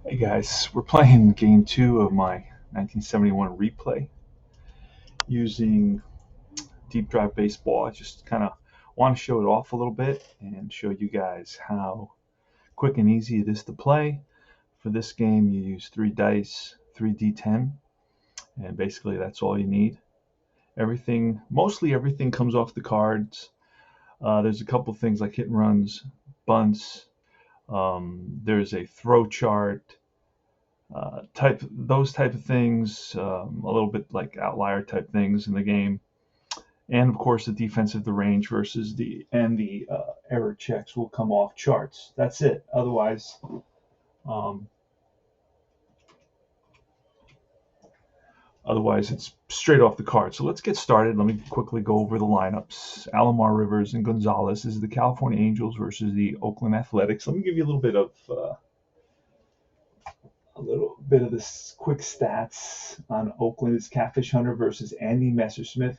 Hey guys, we're playing game two of my 1971 replay using deep drive baseball. I just kind of want to show it off a little bit and show you guys how quick and easy it is to play. For this game, you use 3 dice, 3d10, and basically that's all you need. Mostly everything comes off the cards. There's a couple things like hit and runs, bunts. There's a throw chart. Those type of things, a little bit like outlier type things in the game, and of course the defensive the range versus the error checks will come off charts. That's it. Um, otherwise it's straight off the card. So let's get started. Let me quickly go over the lineups. Alomar, Rivers, and Gonzalez. This is the California Angels versus the Oakland Athletics. Let me give you a little bit of this quick stats on Oakland. It's Catfish Hunter versus Andy Messersmith.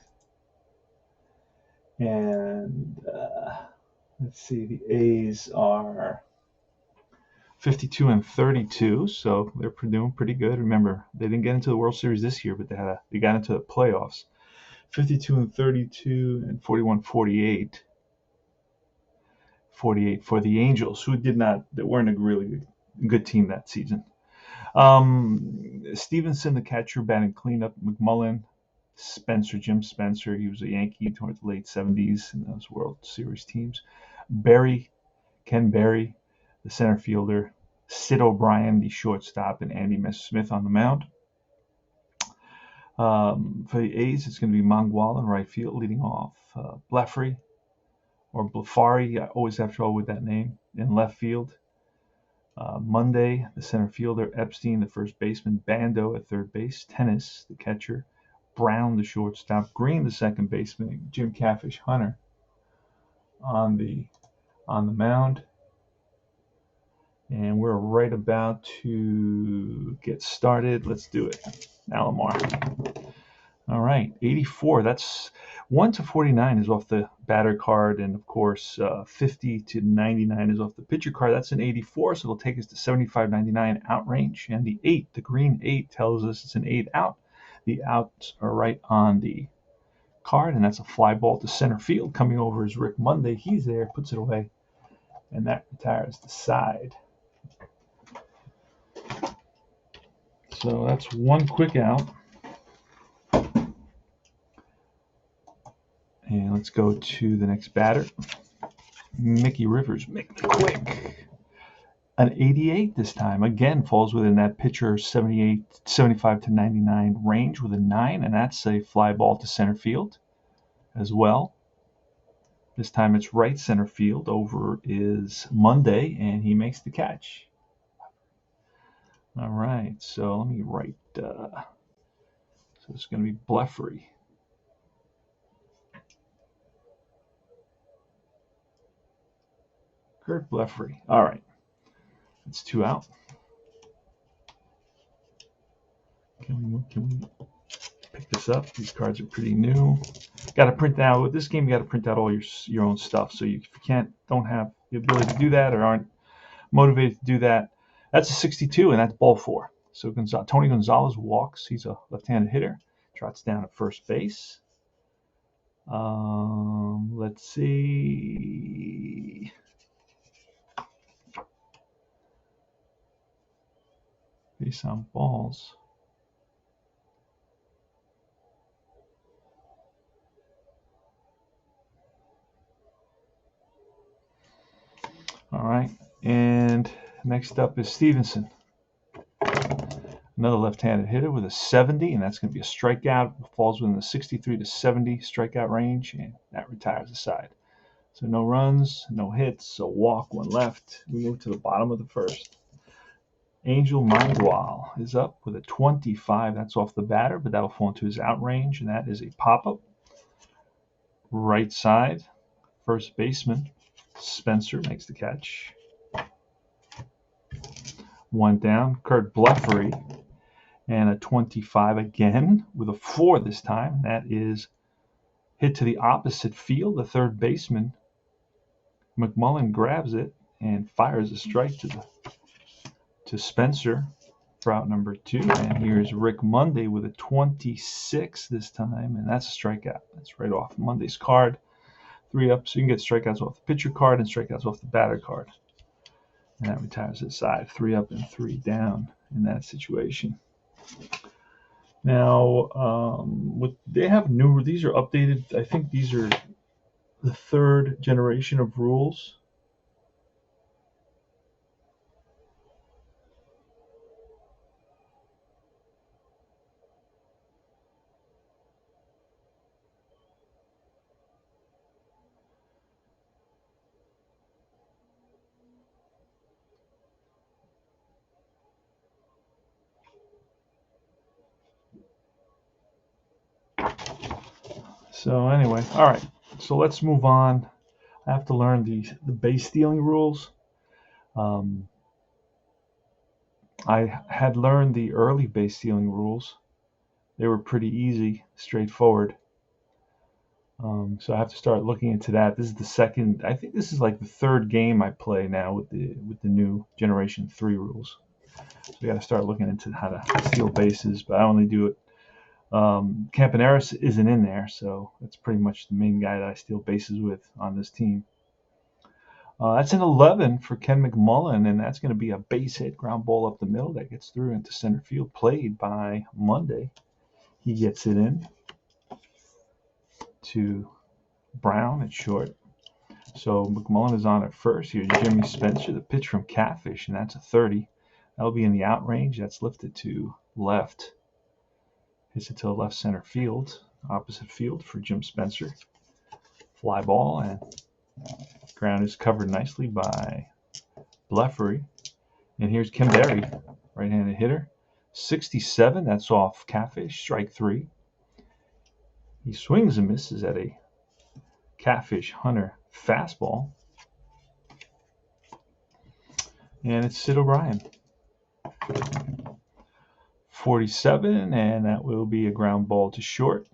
And let's see, the A's are 52 and 32, so they're doing pretty good. Remember, they didn't get into the World Series this year, but they got into the playoffs. 52 and 32 and 41-48. 48 for the Angels, they weren't a really good team that season. Stevenson, the catcher, batting cleanup. McMullen, Jim Spencer, he was a Yankee towards the late 70s in those World Series teams. Ken Berry, the center fielder. Sid O'Brien, the shortstop, and Andy Messersmith on the mound. For the A's, it's going to be Mangual in right field, leading off. Blefary, or Blefari, I always have trouble with that name, in left field. Monday, the center fielder. Epstein, the first baseman. Bando at third base. Tennis, the catcher. Brown, the shortstop. Green, the second baseman. Jim Catfish Hunter on the mound. And we're right about to get started. Let's do it. Alomar. All right, 84. That's 1-49 is off the batter card, and of course 50-99 is off the pitcher card. That's an 84, so it'll take us to 75-99 out range. And the green 8 tells us it's an 8 out. The outs are right on the card, and that's a fly ball to center field. Coming over is Rick Monday. He's there, puts it away, and that retires the side. So that's one quick out. And let's go to the next batter. Mickey Rivers, make it quick. An 88 this time. Again, falls within that pitcher 75-99 range with a 9, and that's a fly ball to center field as well. This time it's right center field. Over is Monday, and he makes the catch. All right, so let me write. So it's going to be Blefary. Kurt Blefary. All right, it's 2 out. Can we pick this up? These cards are pretty new. Got to print out with this game. You got to print out all your own stuff. So if you don't have the ability to do that, or aren't motivated to do that, that's a 62, and that's ball 4. So Tony Gonzalez walks. He's a left-handed hitter. Trots down at first base. Let's see. Base on balls. All right, and next up is Stevenson. Another left-handed hitter with a 70, and that's going to be a strikeout. Falls within the 63-70 strikeout range, and that retires the side. So no runs, no hits, a walk, 1 left. We move to the bottom of the first. Angel Mangual is up with a 25. That's off the batter, but that'll fall into his out range, and that is a pop-up. Right side, first baseman Spencer makes the catch. 1 down. Kurt Blefary, and a 25 again with a 4 this time. That is hit to the opposite field. The third baseman McMullen grabs it and fires a strike to to Spencer for out number 2. And here's Rick Monday with a 26 this time, and that's a strikeout. That's right off Monday's card. 3 up, so you can get strikeouts off the pitcher card and strikeouts off the batter card. And that retires the side. 3 up and 3 down in that situation. Now, they have newer, these are updated. I think these are the 3rd generation of rules. So anyway, all right. So let's move on. I have to learn the base stealing rules. I had learned the early base stealing rules. They were pretty easy, straightforward. So I have to start looking into that. This is the second. I think this is like the 3rd game I play now with the new Generation 3 rules. So we got to start looking into how to steal bases, but I only do it. Campaneris isn't in there, so that's pretty much the main guy that I steal bases with on this team. That's an 11 for Ken McMullen, and that's going to be a base hit, ground ball up the middle that gets through into center field, played by Monday. He gets it in to Brown at short. So McMullen is on at first. Here's Jimmy Spencer, the pitch from Catfish, and that's a 30. That'll be in the out range. That's lifted to left. Hits it to the left center field, opposite field for Jim Spencer. Fly ball, and ground is covered nicely by Bleffery. And here's Kim Berry, right-handed hitter. 67, that's off Catfish, strike 3. He swings and misses at a Catfish Hunter fastball. And it's Sid O'Brien. 47, and that will be a ground ball to short.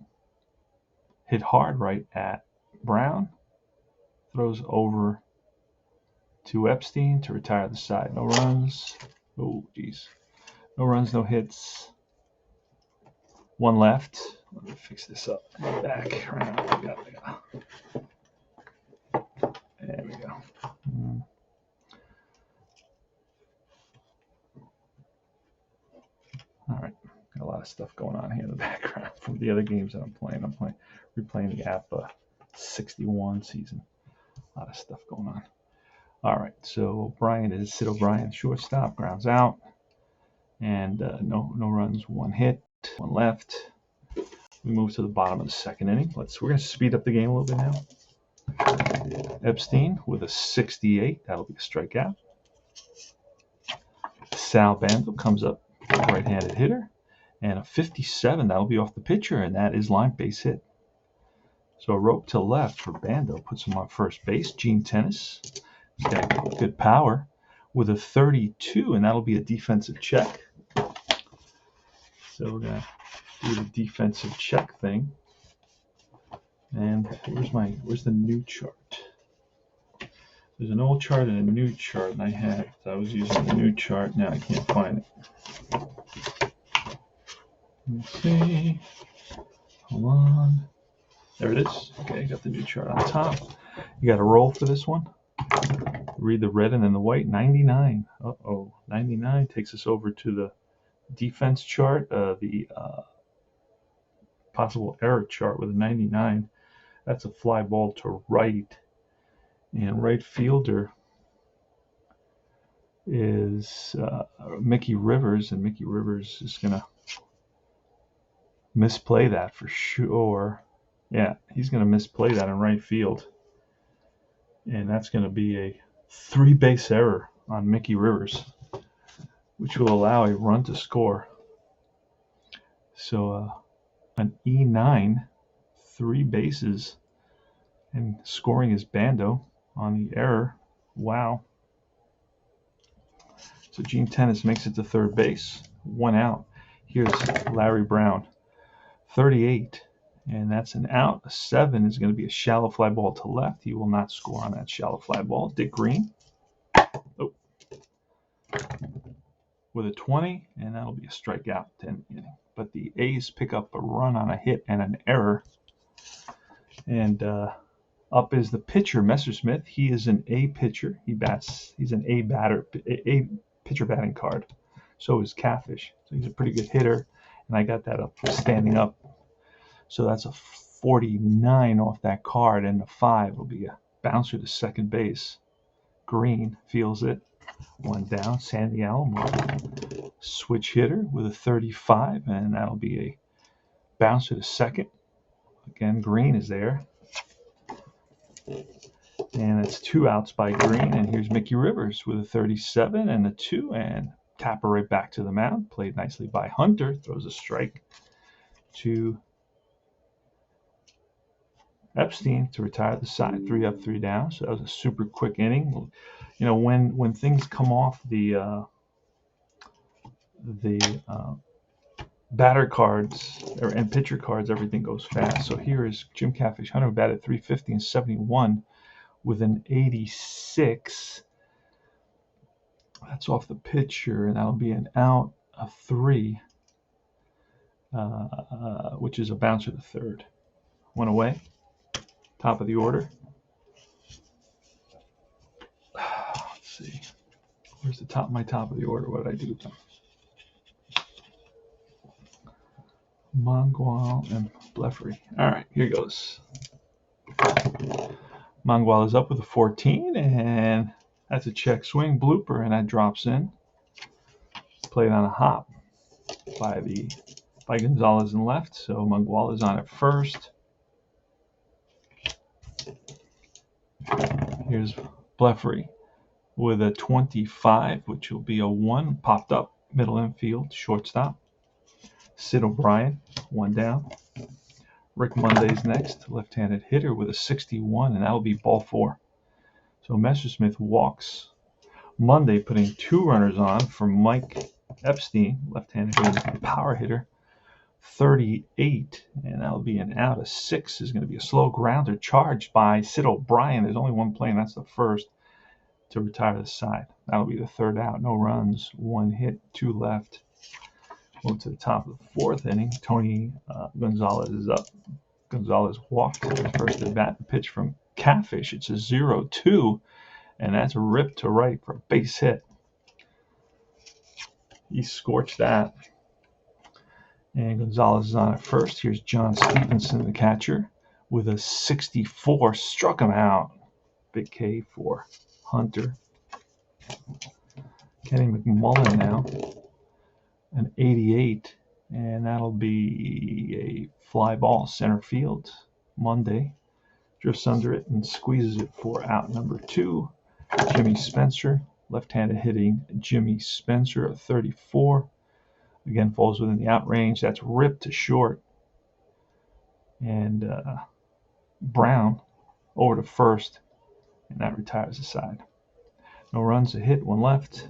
Hit hard right at Brown. Throws over to Epstein to retire the side. No runs. Oh, geez. No runs, no hits. 1 left. Let me fix this up. Back. There we go. All right. Got a lot of stuff going on here in the background from the other games that I'm playing. I'm replaying the APA 61 season. A lot of stuff going on. All right. So O'Brien is Sid O'Brien, shortstop, grounds out. And no runs, 1 hit, 1 left. We move to the bottom of the 2nd inning. We're going to speed up the game a little bit now. Epstein with a 68. That'll be a strikeout. Sal Bando comes up, right-handed hitter. And a 57. That'll be off the pitcher, and that is line base hit. So a rope to left for Bando puts him on first base. Gene Tennis, he's got good power, with a 32, and that'll be a defensive check. So we're going to do the defensive check thing. And where's the new chart? There's an old chart and a new chart, and I was using the new chart. Now I can't find it. Let's see. Hold on. There it is. Okay, got the new chart on top. You got a roll for this one. Read the red and then the white. 99. 99 takes us over to the defense chart, the possible error chart with a 99. That's a fly ball to right. And right fielder is Mickey Rivers, and Mickey Rivers is going to misplay that for sure. Yeah, he's going to misplay that in right field. And that's going to be a 3-base error on Mickey Rivers, which will allow a run to score. So an E9, 3 bases, and scoring is Bando on the error. Wow. So Gene Tennis makes it to third base, 1 out. Here's Larry Brown, 38, and that's an out. A 7 is going to be a shallow fly ball to left. He will not score on that shallow fly ball. Dick Green. Oh. with a 20, and that'll be a strikeout 10th inning. But the A's pick up a run on a hit and an error. And up is the pitcher, Messersmith. He is an A pitcher. He's an A batter, A pitcher batting card. So is Catfish. So he's a pretty good hitter. And I got that up standing up. So that's a 49 off that card, and the 5 will be a bouncer to second base. Green feels it. One down. Sandy Allen, switch hitter with a 35, and that'll be a bouncer to second. Again, Green is there. And it's 2 outs by Green, and here's Mickey Rivers with a 37 and a 2, and tapper right back to the mound. Played nicely by Hunter. Throws a strike to Epstein to retire the side. 3 up, 3 down. So that was a super quick inning. You know, when things come off the batter cards and pitcher cards, everything goes fast. So here is Jim Catfish Hunter, who batted 350 and 71 with an 86. That's off the pitcher, and that'll be an out, a 3, which is a bouncer to third. One away. Top of the order. Let's see. Where's my top of the order? What did I do with them? Mangual and Bleffery. All right, here goes. Mangual is up with a 14, and that's a check swing blooper, and that drops in. Played on a hop by Gonzalez in left, so Mangual is on at first. Here's Bleffery with a 25, which will be a 1, popped up, middle infield, shortstop. Sid O'Brien, 1 down. Rick Monday's next, left-handed hitter with a 61, and that'll be ball 4. So Messersmith walks Monday, putting 2 runners on for Mike Epstein, left-handed hitter, power hitter, 38, and that'll be an out. A 6 is going to be a slow grounder charged by Sid O'Brien. There's only one play, and that's the first, to retire the side. That'll be the 3rd out. No runs, 1 hit, 2 left. Move to the top of the 4th inning. Tony Gonzalez is up. Gonzalez walked his first at bat. The pitch from Catfish. It's a 0-2, and that's ripped to right for a base hit. He scorched that. And Gonzalez is on at first. Here's John Stevenson, the catcher, with a 64. Struck him out. Big K for Hunter. Kenny McMullen now, an 88, and that'll be a fly ball center field. Monday drifts under it and squeezes it for out number 2. Jimmy Spencer, left-handed hitting Jimmy Spencer, a 34. Again, falls within the out range. That's ripped to short. And Brown over to first, and that retires the side. No runs, a hit, 1 left.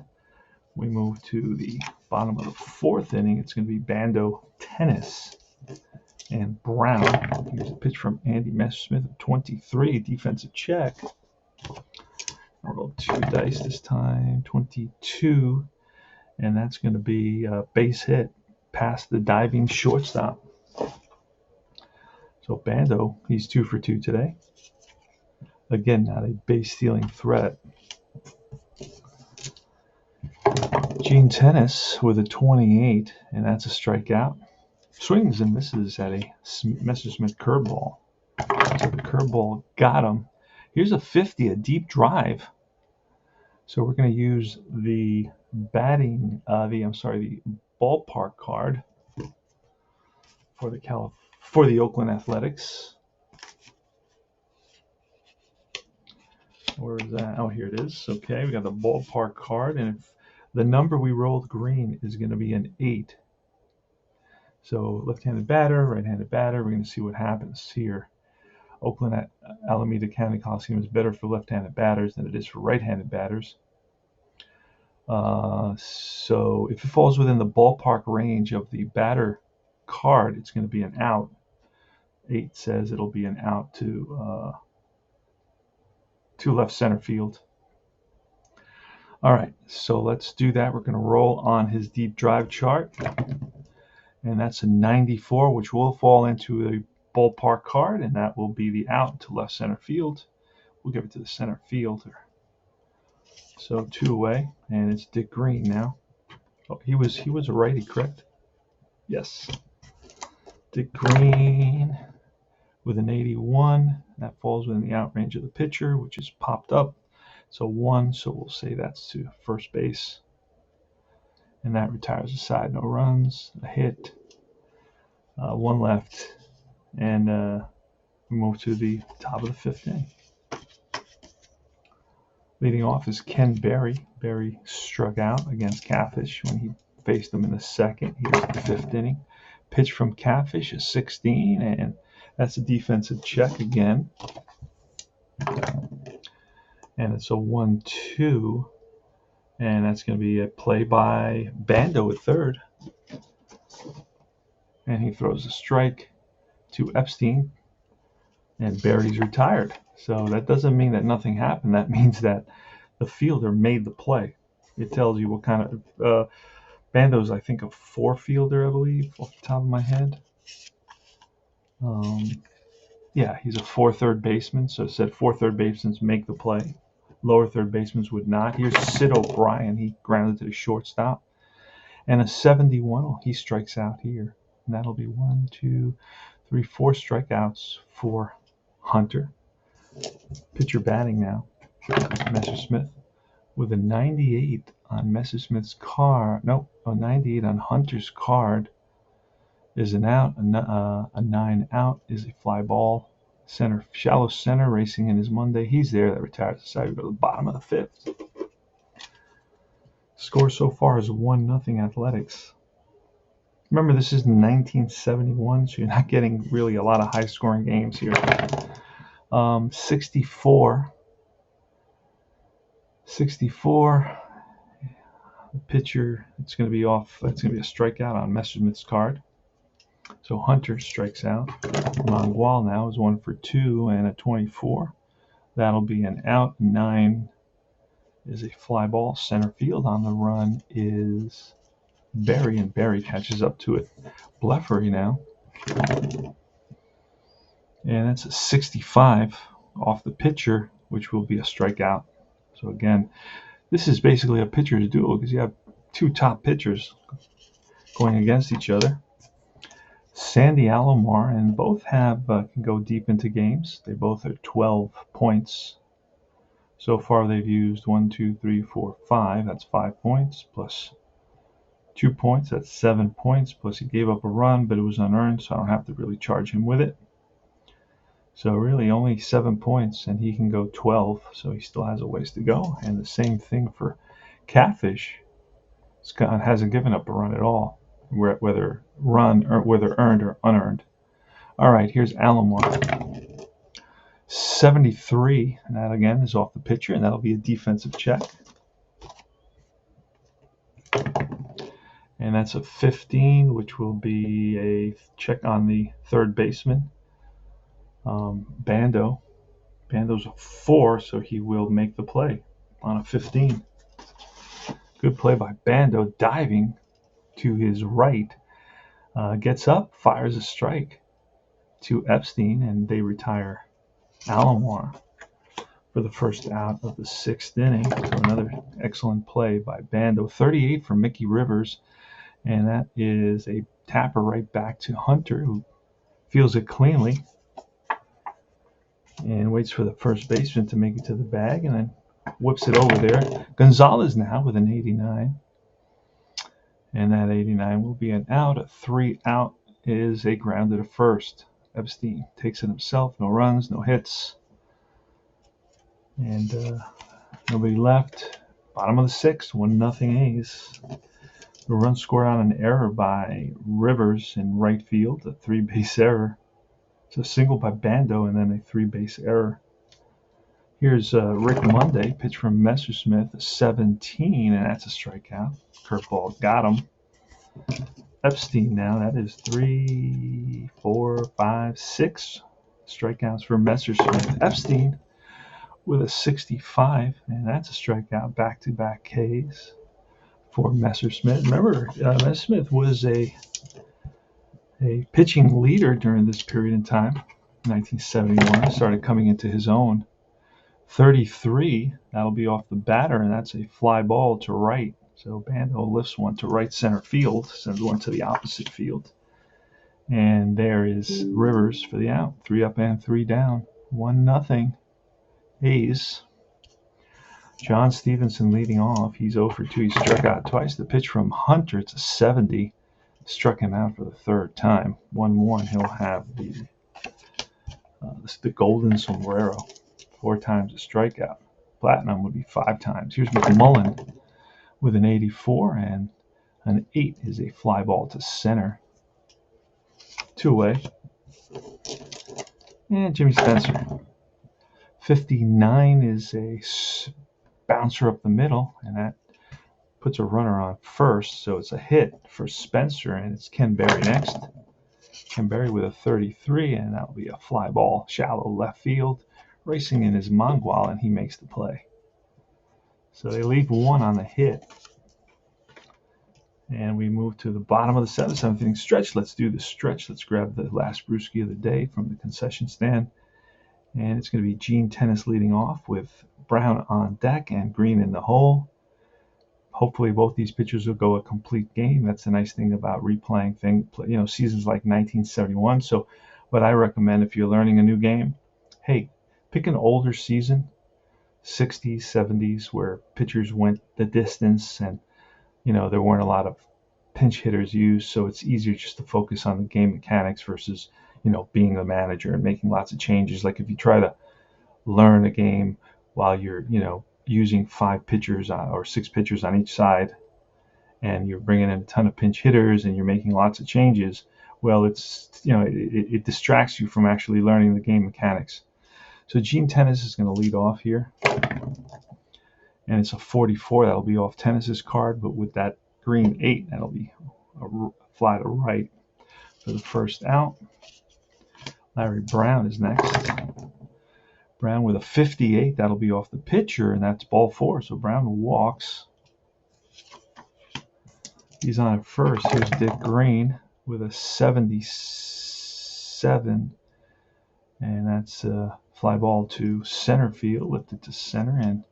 We move to the bottom of the 4th inning. It's going to be Bando Tennis and Brown. Here's a pitch from Andy Messersmith of 23, defensive check. I'll roll 2 dice this time, 22, and that's going to be a base hit past the diving shortstop. So Bando, he's 2 for 2 today. Again, not a base stealing threat. Gene Tennis with a 28, and that's a strikeout. Swings and misses at a Messersmith curveball. So the curveball got him. Here's a 50, a deep drive. So we're going to use the the ballpark card for the Oakland Athletics. Where is that? Oh, here it is. Okay, we got the ballpark card, and if the number we rolled green is going to be an 8. So left-handed batter, right-handed batter. We're going to see what happens here. Oakland at Alameda County Coliseum is better for left-handed batters than it is for right-handed batters. So if it falls within the ballpark range of the batter card, it's going to be an out. 8 says it'll be an out to left center field. All right, so let's do that. We're going to roll on his deep drive chart, and that's a 94, which will fall into a ballpark card, and that will be the out to left center field. We'll give it to the center fielder. So 2 away, and it's Dick Green now. Oh, he was a righty, correct? Yes. Dick Green with an 81. That falls within the out range of the pitcher, which is popped up. So 1, so we'll say that's to first base. And that retires the side. No runs, a hit, 1 left, and we move to the top of the 5th inning. Leading off is Ken Berry. Berry struck out against Catfish when he faced him in the 2nd. Here's the 5th inning. Pitch from Catfish is 16, and that's a defensive check again. And it's a 1-2, and that's going to be a play by Bando at third. And he throws a strike to Epstein, and Berry's retired. So that doesn't mean that nothing happened. That means that the fielder made the play. It tells you what kind of Bando's, I think, a 4-fielder, I believe, off the top of my head. Yeah, he's a 4 third baseman, so it said 4 third basemen make the play. Lower third basemen would not. Here's Sid O'Brien. He grounded to the shortstop. And a 71. Oh, he strikes out here. And that'll be 1, 2, 3, 4 strikeouts for Hunter. Pitcher batting now, Messersmith, with a 98 on Messersmith's card. Nope, a 98 on Hunter's card is an out. A 9 out is a fly ball. Center, shallow center, racing in his Monday. He's there. That retires the side. We go to the bottom of the 5th. Score so far is 1-0 Athletics. Remember, this is 1971, so you're not getting really a lot of high-scoring games here. 64. The pitcher, it's going to be off. That's going to be a strikeout on Messersmith's card. So Hunter strikes out. Mangual now is 1 for 2 and a 24. That'll be an out. 9 is a fly ball. Center field. On the run is Berry, and Berry catches up to it. Bleffery now. And that's a 65 off the pitcher, which will be a strikeout. So again, this is basically a pitcher's duel because you have 2 top pitchers going against each other. Sandy Alomar, and both have can go deep into games. They both are 12 points. So far they've used 1, 2, 3, 4, 5. That's 5 points plus 2 points. That's 7 points. Plus he gave up a run, but it was unearned, so I don't have to really charge him with it. So really only 7 points, and he can go 12, so he still has a ways to go. And the same thing for Catfish. Hasn't given up a run at all, whether earned or unearned. All right, here's Alomar. 73, and that again is off the pitcher, and that'll be a defensive check. And that's a 15, which will be a check on the third baseman. Bando's a 4, so he will make the play on a 15. Good play by Bando, diving to his right. Gets up, fires a strike to Epstein, and they retire Alomar for the first out of the 6th inning. So another excellent play by Bando. 38 for Mickey Rivers, and that is a tapper right back to Hunter, who fields it cleanly and waits for the first baseman to make it to the bag, and then whips it over there. Gonzalez now with an 89. And that 89 will be an out. A 3 out is a grounded to first. Epstein takes it himself. No runs, no hits. And nobody left. Bottom of the 6th, 1-0 A's. The run scored on an error by Rivers in right field, a 3-base error. It's a single by Bando and then a 3-base error. Here's Rick Monday, pitch from Messersmith, a 17, and that's a strikeout. Curveball got him. Epstein now, that is 3, 4, 5, 6 strikeouts for Messersmith. Epstein with a 65, and that's a strikeout. Back-to-back Ks for Messersmith. Remember, Messersmith was a pitching leader during this period in time. 1971, started coming into his own. 33, that'll be off the batter, and that's a fly ball to right. So Bando lifts one to right center field, sends one to the opposite field. And there is Rivers for the out. 3 up and 3 down. 1-0. A's. John Stevenson leading off. He's 0 for 2. He struck out twice. The pitch from Hunter, it's a 70. Struck him out for the third time. 1 more, and he'll have the golden sombrero. 4 times a strikeout. Platinum would be 5 times. Here's McMullen with an 84, and an 8 is a fly ball to center. 2-away. And Jimmy Spencer. 59 is a bouncer up the middle, and that puts a runner on first, so it's a hit for Spencer, and it's Ken Berry next. Ken Berry with a 33, and that'll be a fly ball, shallow left field. Racing in his Mongual, and he makes the play. So they leave 1 on the hit. And we move to the bottom of the 7th inning stretch. Let's do the stretch. Let's grab the last brewski of the day from the concession stand. And it's going to be Gene Tennis leading off with Brown on deck and Green in the hole. Hopefully both these pitchers will go a complete game. That's the nice thing about replaying seasons like 1971. So what I recommend if you're learning a new game, hey, pick an older season, 60s, 70s, where pitchers went the distance and, there weren't a lot of pinch hitters used. So it's easier just to focus on the game mechanics versus, being the manager and making lots of changes. Like if you try to learn a game while you're, using 5 pitchers or 6 pitchers on each side, and you're bringing in a ton of pinch hitters and you're making lots of changes, well, it distracts you from actually learning the game mechanics. So Gene Tennis is going to lead off here. And it's a 44. That'll be off Tennis's card, but with that green 8, that'll be a fly to right for the first out. Larry Brown is next. Brown with a 58. That'll be off the pitcher, and that's ball 4. So Brown walks. He's on at first. Here's Dick Green with a 77. And that's a fly ball to center field, lifted to center, and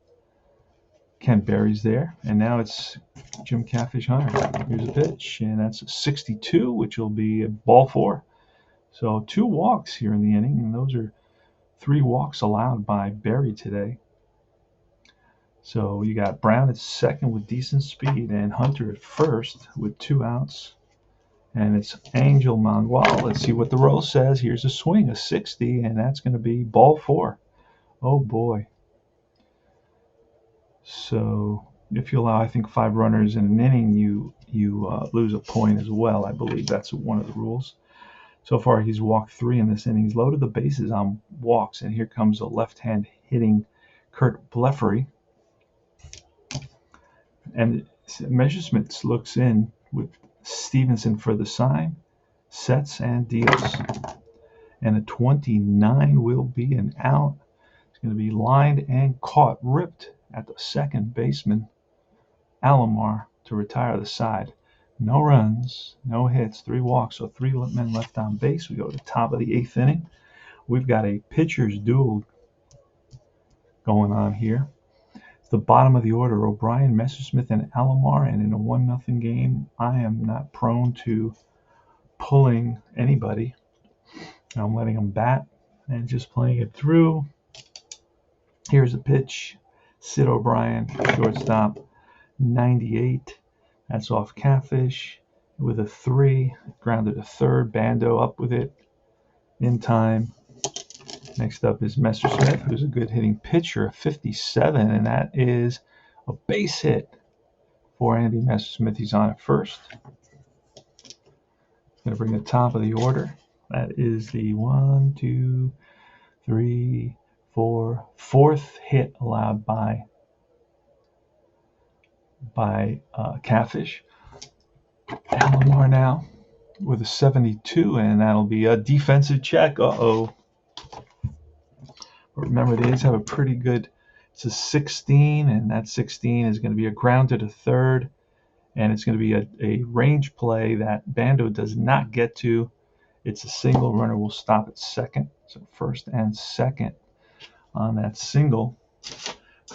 Ken Berry's there. And now it's Jim Catfish Hunter. Here's a pitch, and that's a 62, which will be a ball 4. So 2 walks here in the inning, and those are 3 walks allowed by Berry today. So you got Brown at second with decent speed, and Hunter at first with 2 outs. And it's Angel Mongual. Let's see what the roll says. Here's a swing, a 60, and that's going to be ball 4. Oh boy. So if you allow, I think, 5 runners in an inning, you lose a point as well. I believe that's one of the rules. So far, he's walked 3 in this inning. He's loaded the bases on walks, and here comes a left-hand hitting Kurt Blefary. And Messersmith looks in with Stevenson for the sign, sets, and deals. And a 29 will be an out. It's going to be lined and caught, ripped at the second baseman, Alomar, to retire the side. No runs, no hits, 3 walks, so 3 men left on base. We go to the top of the 8th inning. We've got a pitcher's duel going on here. It's the bottom of the order, O'Brien, Messersmith, and Alomar. And in a 1-0 game, I am not prone to pulling anybody. I'm letting them bat and just playing it through. Here's a pitch. Sid O'Brien, shortstop, 98. That's off Catfish with a 3. Grounded to third. Bando up with it in time. Next up is Messersmith, who's a good hitting pitcher, a 57, and that is a base hit for Andy Messersmith. He's on at first. Going to bring the top of the order. That is the 1, 2, 3, 4, 4th hit allowed by Catfish. Alomar now with a 72, and that'll be a defensive check. But remember, the A's have a pretty good, it's a 16, and that 16 is going to be a grounder to third, and it's going to be a range play that Bando does not get to. It's a single. Runner will stop at second. So first and second on that single.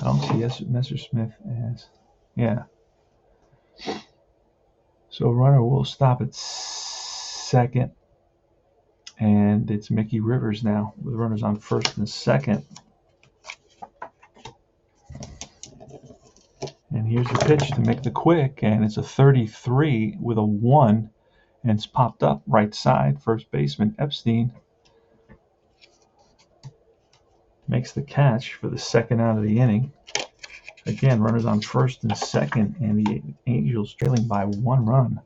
I don't see Messersmith as, yeah. So runner will stop at second, and it's Mickey Rivers now with runners on first and second. And here's the pitch to make the quick, and it's a 33 with a 1, and it's popped up right side. First baseman Epstein makes the catch for the second out of the inning. Again, runners on first and second, and the Angels trailing by 1 run.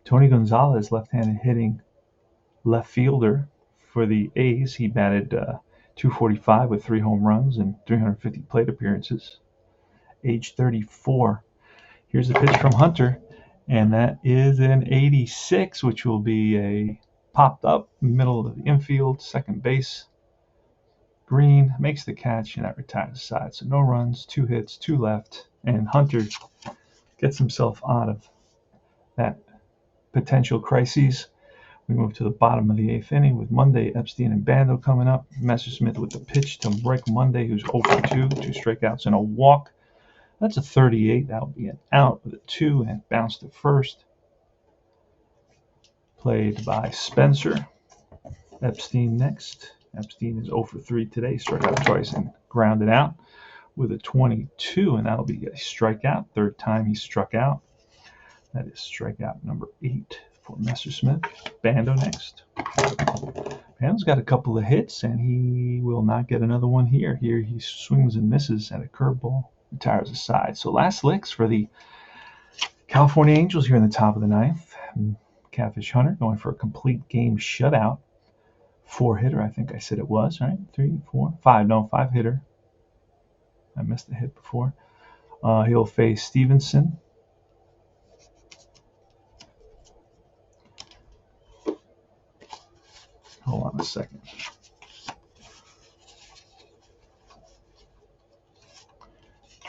Tony Gonzalez, left-handed hitting left fielder for the A's. He batted .245 with 3 home runs and 350 plate appearances. Age 34. Here's a pitch from Hunter, and that is an 86, which will be a popped up middle of the infield, second base. Green makes the catch, and that retires the side. So no runs, 2 hits, 2 left, and Hunter gets himself out of that potential crises. We move to the bottom of the 8th inning with Monday, Epstein, and Bando coming up. Messersmith with the pitch to break Monday, who's 0 for 2, 2 strikeouts and a walk. That's a 38. That'll be an out with a 2 and bounce to first. Played by Spencer. Epstein next. Epstein is 0 for 3 today, struck out twice and grounded out with a 22, and that'll be a strikeout. Third time he struck out. That is strikeout number 8 for Messersmith. Bando next. Bando's got a couple of hits, and he will not get another one here. Here he swings and misses at a curveball, retires aside. So last licks for the California Angels here in the top of the 9th. Catfish Hunter going for a complete game shutout. 4-hitter, I think I said it was, right? 3, 4, 5. No, 5-hitter. I missed a hit before. He'll face Stevenson. Hold on a second.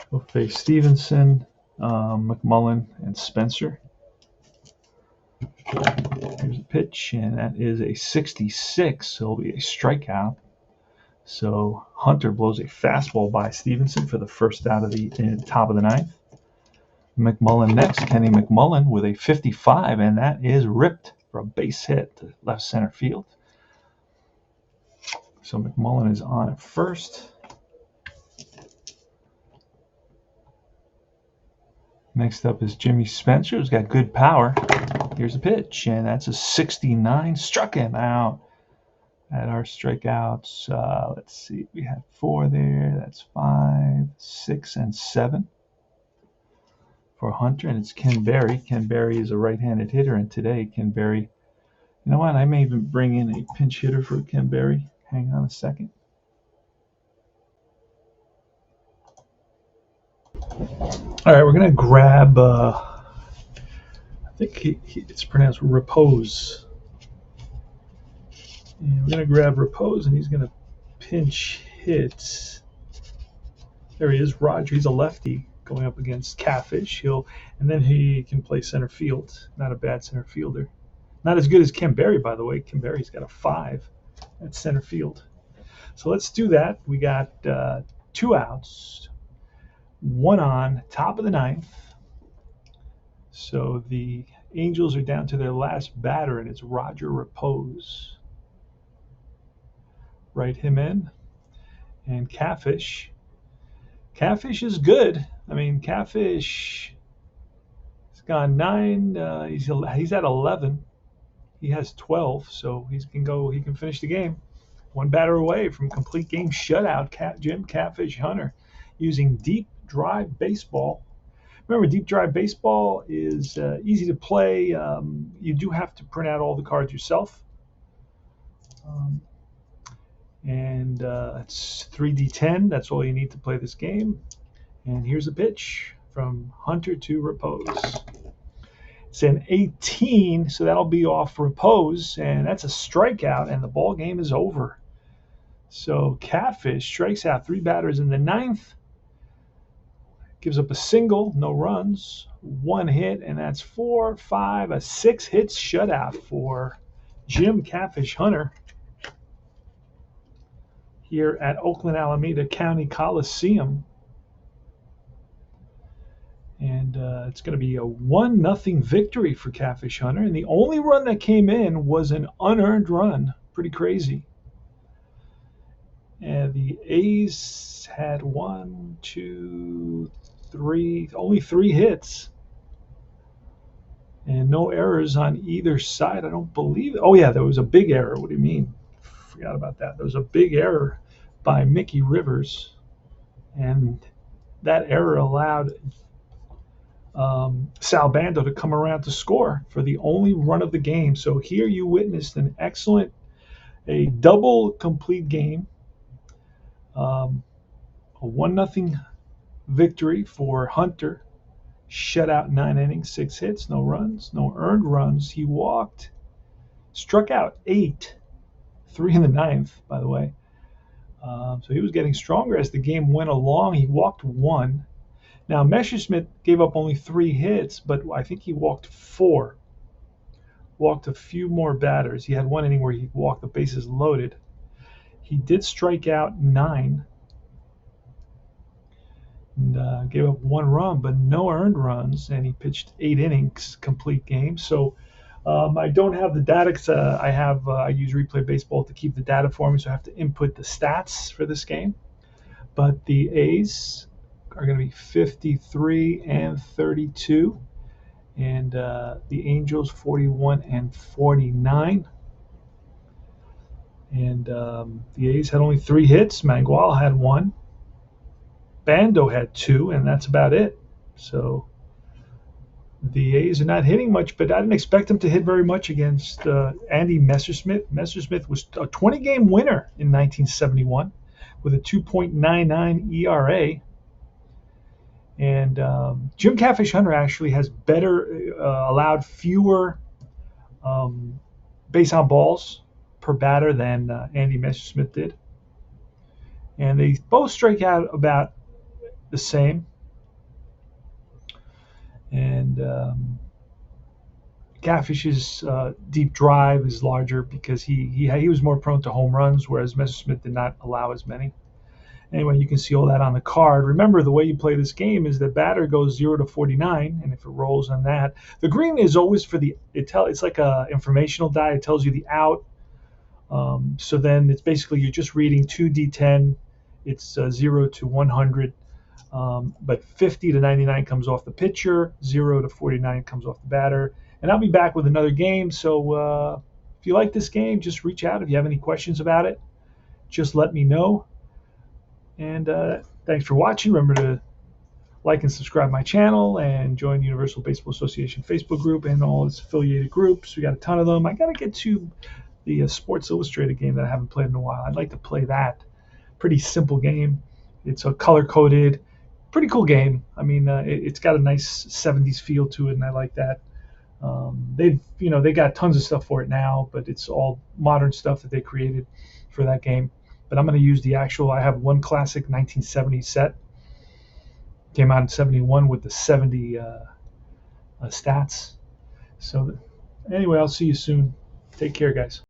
He'll face Stevenson, McMullen, and Spencer. Here's a pitch, and that is a 66. So it'll be a strikeout. So Hunter blows a fastball by Stevenson for the first out of the top of the 9th. McMullen next. Kenny McMullen with a 55, and that is ripped for a base hit to left center field. So McMullen is on at first. Next up is Jimmy Spencer, who's got good power. Here's a pitch, and that's a 69. Struck him out. At our strikeouts, let's see, we had 4 there. That's 5, 6, and 7 for Hunter, and it's Ken Berry. Ken Berry is a right-handed hitter, and today Ken Berry, you know what, I may even bring in a pinch hitter for Ken Berry. Hang on a second. All right, we're going to grab, I think it's pronounced Repose. And we're going to grab Repose, and he's going to pinch hit. There he is, Roger. He's a lefty going up against Catfish. And then he can play center field. Not a bad center fielder. Not as good as Ken Berry, by the way. Ken Berry's got a 5 at center field. So let's do that. We got 2 outs, 1 on, top of the 9th. So the Angels are down to their last batter, and it's Roger Repose. Write him in. And Catfish. Catfish is good. I mean, Catfish has gone 9. He's at 11. He has 12, so he can finish the game. 1 batter away from complete game shutout. Jim Catfish Hunter using deep drive baseball. Remember, deep drive baseball is easy to play. You do have to print out all the cards yourself. And it's 3D10. That's all you need to play this game. And here's a pitch from Hunter to Repose. It's an 18, so that'll be off Repose, and that's a strikeout, and the ball game is over. So Catfish strikes out 3 batters in the ninth, gives up a single, no runs, 1 hit, and that's 4, 5, a 6 hits shutout for Jim Catfish Hunter here at Oakland Alameda County Coliseum. And it's going to be a 1-0 victory for Catfish Hunter. And the only run that came in was an unearned run. Pretty crazy. And the A's had 1, 2, 3, only 3 hits. And no errors on either side, I don't believe. Oh, yeah, there was a big error. What do you mean? Forgot about that. There was a big error by Mickey Rivers. And that error allowed Sal Bando to come around to score for the only run of the game. So here you witnessed a double complete game, a 1-0 victory for Hunter. Shutout 9 innings, 6 hits, no runs, no earned runs. He struck out 8, 3 in the ninth, by the way. So he was getting stronger as the game went along. He walked 1. Now, Messersmith gave up only 3 hits, but I think he walked 4. Walked a few more batters. He had 1 inning where he walked the bases loaded. He did strike out 9 and gave up 1 run, but no earned runs, and he pitched 8 innings, complete game. So I don't have the data because I use Replay Baseball to keep the data for me, so I have to input the stats for this game. But the A's are going to be 53 and 32, and the Angels 41 and 49. And the A's had only 3 hits. Mangual had 1. Bando had 2, and that's about it. So the A's are not hitting much, but I didn't expect them to hit very much against Andy Messersmith. Messersmith was a 20-game winner in 1971 with a 2.99 ERA. And Jim Catfish Hunter actually has allowed fewer base on balls per batter than Andy Messersmith did. And they both strike out about the same. And Catfish's deep drive is larger because he was more prone to home runs, whereas Messersmith did not allow as many. Anyway, you can see all that on the card. Remember, the way you play this game is the batter goes 0 to 49, and if it rolls on that, the green is always for it's like a informational die. It tells you the out. So then it's basically you're just reading 2d10. It's 0 to 100. But 50 to 99 comes off the pitcher, 0 to 49 comes off the batter. And I'll be back with another game. So if you like this game, just reach out. If you have any questions about it, just let me know. And thanks for watching. Remember to like and subscribe my channel and join the Universal Baseball Association Facebook group and all its affiliated groups. We got a ton of them. I got to get to the Sports Illustrated game that I haven't played in a while. I'd like to play that. Pretty simple game. It's a color-coded, pretty cool game. I mean, it's got a nice 70s feel to it, and I like that. They got tons of stuff for it now, but it's all modern stuff that they created for that game. But I'm going to use I have one classic 1970 set. Came out in 71 with the 70 stats. So anyway, I'll see you soon. Take care, guys.